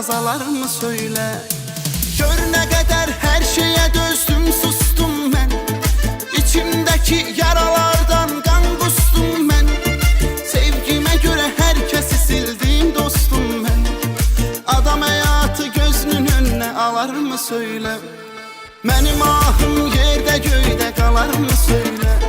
azalar mı söyle. Gör ne kadar her şeye dözdüm, sustum ben. İçimdeki yaralardan kan kustum ben. Sevgime göre herkesi sildim dostum ben. Adam hayatı gözünün önüne alar mı söyle. Benim ahım yerde göyde kalar mı söyle.